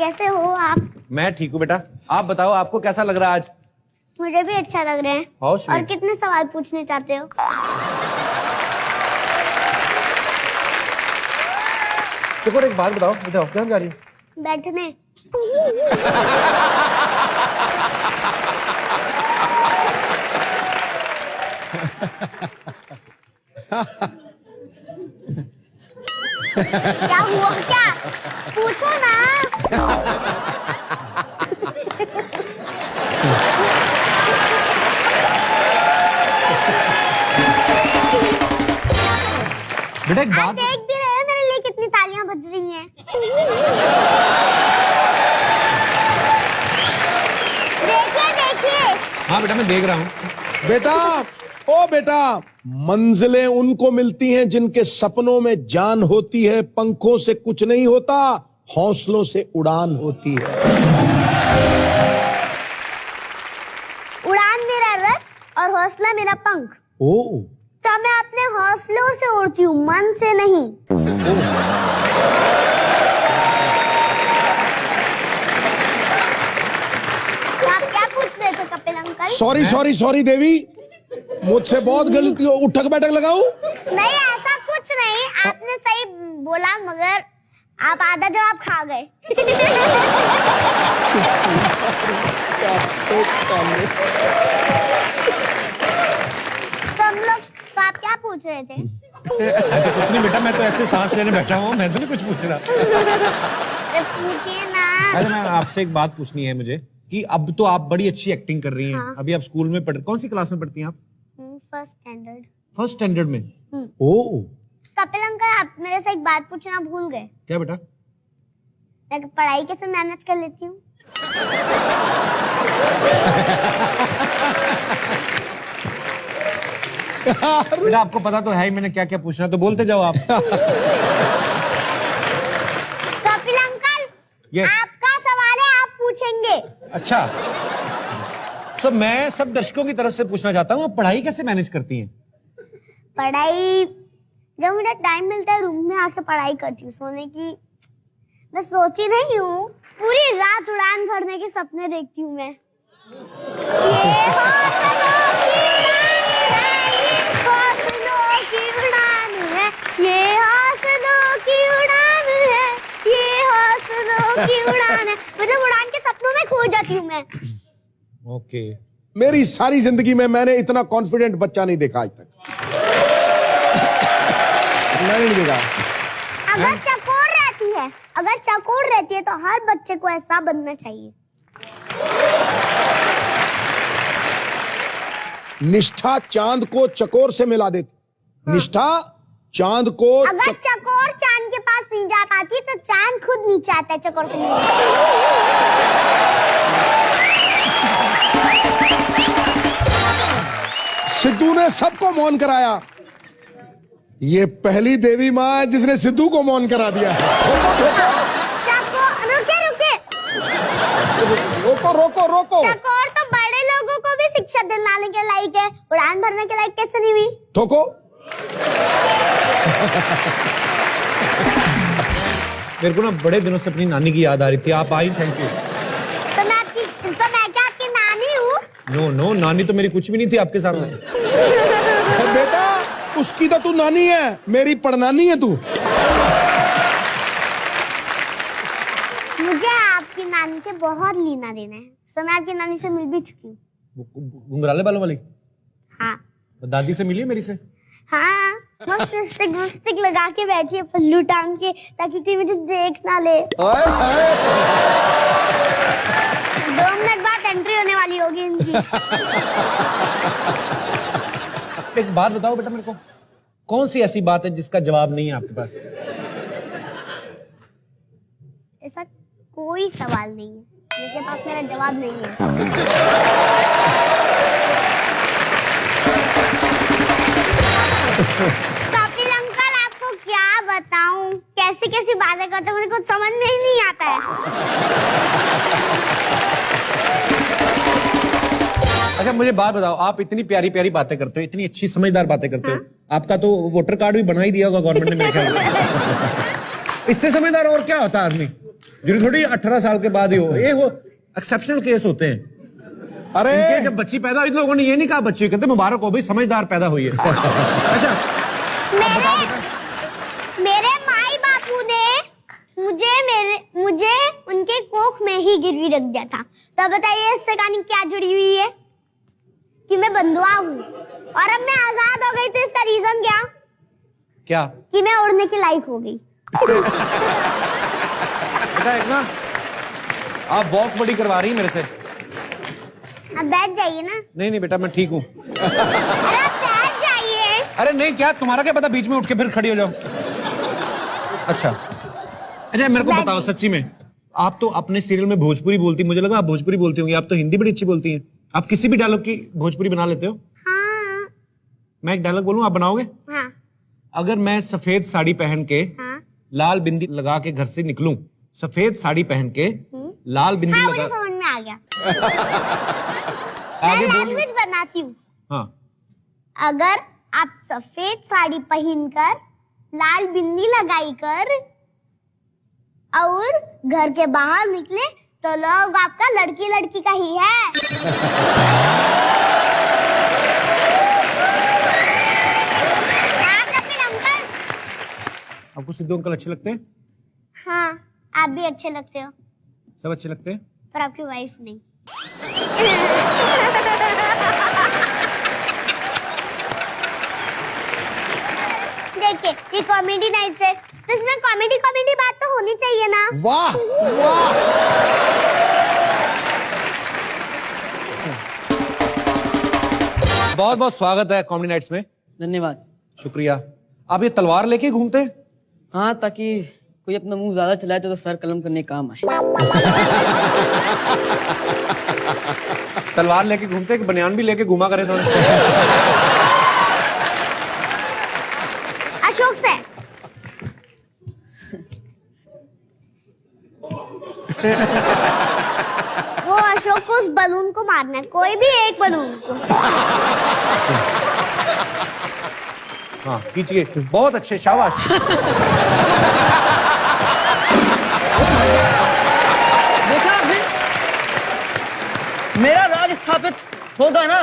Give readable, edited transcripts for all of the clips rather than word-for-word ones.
कैसे हो आप? मैं ठीक हूँ बेटा, आप बताओ आपको कैसा लग रहा है आज? मुझे भी अच्छा लग रहा है। और कितने सवाल पूछने चाहते हो? चकोर एक बात बताओ, बताओ कहाँ जा रही हो? बैठने। क्या हुआ क्या? पूछो ना। बेटा एक बात देख भी रहे हो मेरे लिए कितनी तालियां बज रही हैं। देखिए देखिए। हाँ बेटा मैं देख रहा हूँ। बेटा, ओ बेटा, मंजिलें उनको मिलती हैं जिनके सपनों में जान होती है। पंखों से कुछ नहीं होता, हौसलों से उड़ान होती है। उड़ान मेरा रथ और हौसला मेरा पंख। ओ तो मैं अपने हौसलों से उड़ती हूँ, मन से नहीं। तो आप क्या पूछ रहे थे Kapil uncle? Sorry sorry sorry Devi, मुझसे बहुत गलती हो। उठक बैठक लगाऊं? नहीं ऐसा कुछ नहीं, आपने सही बोला मगर आप आधा जवाब खा गए। तो हम लोग, तो आप क्या पूछ रहे थे? कुछ नहीं बेटा, मैं तो ऐसे सांस लेने बैठा हूँ, मैं तो नहीं कुछ पूछ रहा। अरे पूछिए ना। अरे मैं आपसे एक बात पूछनी है मुझे कि अब तो आप बड़ी अच्छी एक्टिंग कर रही हैं। हाँ। अभी आप स्कूल में कौन सी क्लास में पढ़ती हैं आप? First standard. फर्स्ट स्टैंडर्ड में। ओ कपिल अंकल आप मेरे से एक बात पूछना भूल गए। क्या बेटा? मैं पढ़ाई कैसे मैनेज कर लेती हूँ? बेटा आपको पता तो है ही मैंने क्या क्या पूछना, तो बोलते जाओ आप। Kapil uncle Yes. आपका सवाल है, आप पूछेंगे। अच्छा, तो मैं सब दर्शकों की तरफ से पूछना चाहता हूँ, आप पढ़ाई कैसे मैनेज करती हैं? पढ़ाई जब मुझे टाइम मिलता है रूम में आके पढ़ाई करती हूँ। सोने की मैं सोती नहीं हूँ, पूरी रात उड़ान भरने के सपने देखती हूँ मैं। ये हौसलों की उड़ान है, ये हौसलों की उड़ान है। मतलब उड़ान के सपनों में खो जाती हूँ मैं। ओके। मेरी सारी जिंदगी में मैंने इतना कॉन्फिडेंट बच्चा नहीं देखा आज तक। मैंने नहीं देखा। अगर चकोर रहती है, अगर चकोर रहती है तो हर बच्चे को ऐसा बनना चाहिए। निष्ठा चांद को चकोर से मिला देती। हाँ। निष्ठा चांद को अगर चकोर चांद के पास नहीं जा पाती तो चांद खुद नीचे आता है चकोर से मिलने। सिद्धू ने सबको मौन कराया। ये पहली देवी माँ है जिसने सिद्धू को मौन करा दिया। रुके रुके, रोको रोको रोको। चकोर तो बड़े लोगों को भी शिक्षा दिलाने के लायक है, उड़ान भरने के लायक कैसे नहीं हुई? ठोको। मेरे को ना बड़े दिनों से अपनी नानी की याद आ रही थी, आप आई, थैंक यू। तो मैं क्या आपकी नानी हूँ? नो नो, नानी तो मेरी कुछ भी नहीं थी आपके सामने। बेटा उसकी तो तू नानी है, मेरी पड़नानी है तू। मुझे आपकी नानी से बहुत लेना देना है, तो मैं आपकी नानी से मिल भी चुकी हूँ। घुंघराले बालों वाली? हाँ। दादी से मिली मेरी से? हाँ, मस्त लिपस्टिक लगा के बैठी है, पल्लू टांग के, ताकि कोई मुझे देख ना ले। 2 मिनट बाद एंट्री होने वाली होगी इनकी। एक बात बताओ बेटा मेरे को, कौन सी ऐसी बात है जिसका जवाब नहीं है आपके पास? ऐसा कोई सवाल नहीं है जिसके पास मेरा जवाब नहीं है। कपिल अंकल आपको क्या बताऊं, कैसी कैसी बातें करते मुझे कुछ समझ में ही नहीं आता है। अच्छा मुझे बात बताओ, आप इतनी प्यारी प्यारी बातें करते हो, इतनी अच्छी समझदार बातें करते हो, आपका तो वोटर कार्ड भी बना ही दिया होगा गवर्नमेंट ने मेरे ख्याल में। इससे समझदार और क्या होता है आदमी? जरूरी थोड़ी 18 साल के बाद ही हो, ये वो एक्सेप्शनल केस होते हैं। अरे इनके जब बच्ची पैदा हुई, लोगों ने ये नहीं कहा बच्ची, कहते मुबारक हो भाई, समझदार पैदा हुई है। अच्छा, मेरे माई बापू ने मुझे उनके कोख में ही गिरवी रख दिया था। तो बताइए इससे कहानी क्या जुड़ी हुई है कि मैं बंधुआ हूँ और अब मैं आजाद हो गई, तो इसका रीजन क्या कि मैं उड़ने की लायक हो गई। बेटा एक ना आप वॉक बड़ी करवा रही है मेरे से। अब बैठ जाइए ना। नहीं बेटा मैं ठीक हूँ। अरे आप बैठ जाइए। अरे नहीं, क्या तुम्हारा क्या पता, बीच में उठ के फिर खड़ी हो जाओ। अच्छा मेरे को बताओ सच्ची में, आप तो अपने सीरियल में भोजपुरी बोलती, मुझे लगा आप भोजपुरी बोलती होंगी, आप तो हिंदी बड़ी अच्छी बोलती हैं। आप किसी भी डायलॉग की भोजपुरी बना लेते हो? हाँ। मैं एक डायलॉग बोलूं, आप बनाओगे? हाँ। अगर मैं सफेद साड़ी पहन के लाल बिंदी लगा के घर से निकलूं, सफेद साड़ी पहन के लाल बिंदी लगा, मुझे समझ में आ गया। आगे मैं बोलिए। लैंग्वेज बनाती हूँ। हाँ, अगर आप सफेद साड़ी पहनकर लाल बिंदी लगाई कर और घर के बाहर निकले तो लोग आपका लड़की लड़की का ही है। हाँ कपिल अंकल। आपको सिद्धू अंकल अच्छे लगते हैं? हाँ आप भी अच्छे लगते हो, सब अच्छे लगते हैं, पर आपकी वाइफ नहीं। देखिए ये कॉमेडी नाइट है, तो इसमें कॉमेडी बात तो होनी चाहिए ना। वाह वाह। बहुत बहुत स्वागत है कॉमेडी नाइट्स में। धन्यवाद। शुक्रिया। आप ये तलवार लेके घूमते हैं? हाँ, ताकि कोई अपना मुंह ज्यादा चलाए तो सर कलम करने काम आए। तलवार लेके घूमते हैं कि बनियान भी लेके घूमा करें थोड़े? अशोक से। वो अशोक को उस बलून को मारना है, कोई भी एक बलून को। हाँ खींचिए, बहुत अच्छे, शाबाश। देखा आपने, मेरा राज स्थापित होगा ना।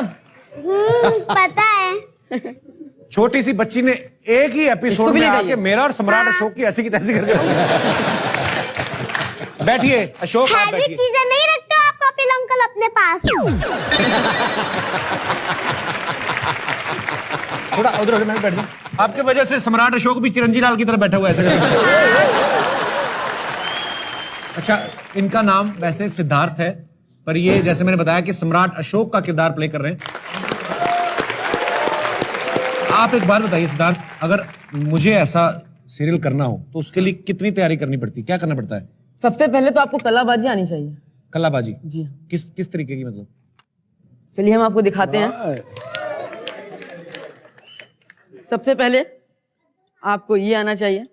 पता है। छोटी सी बच्ची ने एक ही एपिसोड इसको भी में ले आके जाइए। मेरा और सम्राट अशोक की ऐसी की तैसी करके बैठिए। अशोक आप हैवी बैठिए। चीजें नहीं रखते हो आप कपिल अंकल अपने पास। थोड़ा उधर हो, मैं बैठ जाऊं। आपके वजह से सम्राट अशोक भी चिरंजी लाल की तरह बैठा हुआ है ऐसे करके। अच्छा इनका नाम वैसे सिद्धार्थ है, पर ये जैसे मैंने बताया कि सम्राट अशोक का किरदार प्ले कर रहे हैं। आप एक बार बताइए सिद्धार्थ, अगर मुझे ऐसा सीरियल करना हो तो उसके लिए कितनी तैयारी करनी पड़ती है, क्या करना पड़ता है? सबसे पहले तो आपको कलाबाजी आनी चाहिए। कलाबाजी? जी हाँ। किस तरीके की मतलब? चलिए हम आपको दिखाते हैं। सबसे पहले आपको ये आना चाहिए।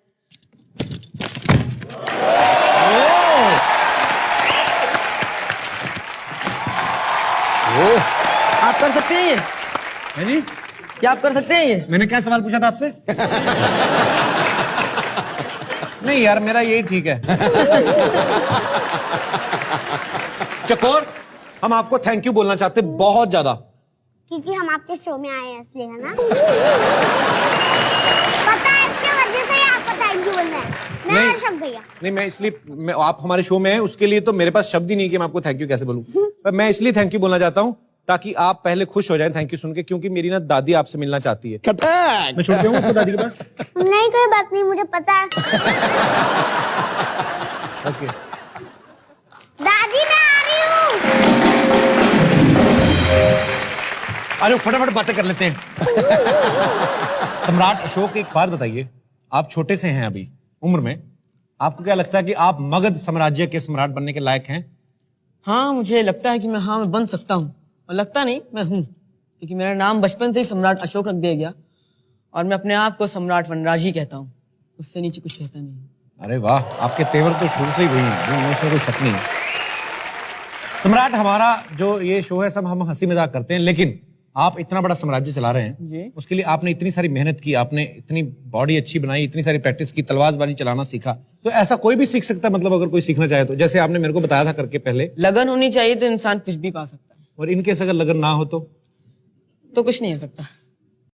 आप कर सकते हैं ये? है जी? क्या आप कर सकते हैं ये? मैंने क्या सवाल पूछा था आपसे? नहीं यार मेरा यही ठीक है। चकोर, हम आपको थैंक यू बोलना चाहते हैं बहुत ज्यादा, क्योंकि हम आपके शो में आए हैं इसलिए, है ना? पता है इसके वजह से ही आपको थैंक यू बोलना है। मैं नहीं। हर्षद भैया। नहीं मैं इसलिए आप हमारे शो में हैं, उसके लिए तो मेरे पास शब्द ही नहीं कि मैं आपको थैंक यू कैसे बोलूं। पर मैं इसलिए थैंक यू बोलना चाहता हूं ताकि आप पहले खुश हो जाएं थैंक यू सुन के, क्योंकि मेरी ना दादी आपसे मिलना चाहती है। कटक। मैं छोड़ के हूं आपको दादी के पास? नहीं कोई बात नहीं, मुझे पता है। ओके। दादी मैं आ रही हूँ। अरे फटाफट बातें कर लेते हैं। सम्राट अशोक एक बात बताइए, आप छोटे से हैं अभी उम्र में, आपको क्या लगता है कि आप मगध साम्राज्य के सम्राट बनने के लायक हैं? हाँ, मुझे लगता है कि मैं बन सकता हूँ, और लगता नहीं मैं हूँ, क्योंकि मेरा नाम बचपन से ही सम्राट अशोक रख दिया गया और मैं अपने आप को सम्राट वनराज ही कहता हूँ, उससे नीचे कुछ कहता नहीं। अरे वाह, आपके तेवर तो शुरू से ही वही हैं, उसमें कोई शक नहीं। सम्राट हमारा जो ये शो है सब हम हंसी मजाक करते हैं, लेकिन आप इतना बड़ा साम्राज्य चला रहे जी। हैं, उसके लिए आपने इतनी सारी मेहनत की, आपने इतनी बॉडी अच्छी बनाई, इतनी सारी प्रैक्टिस की, तलवारबाजी चलाना सीखा, तो ऐसा कोई भी सीख सकता है? मतलब अगर कोई सीखना चाहे तो, जैसे आपने मेरे को बताया था करके पहले। लगन होनी चाहिए तो इंसान कुछ भी पा सकता है, और इनकेस अगर लगन ना हो तो तो कुछ नहीं हो सकता।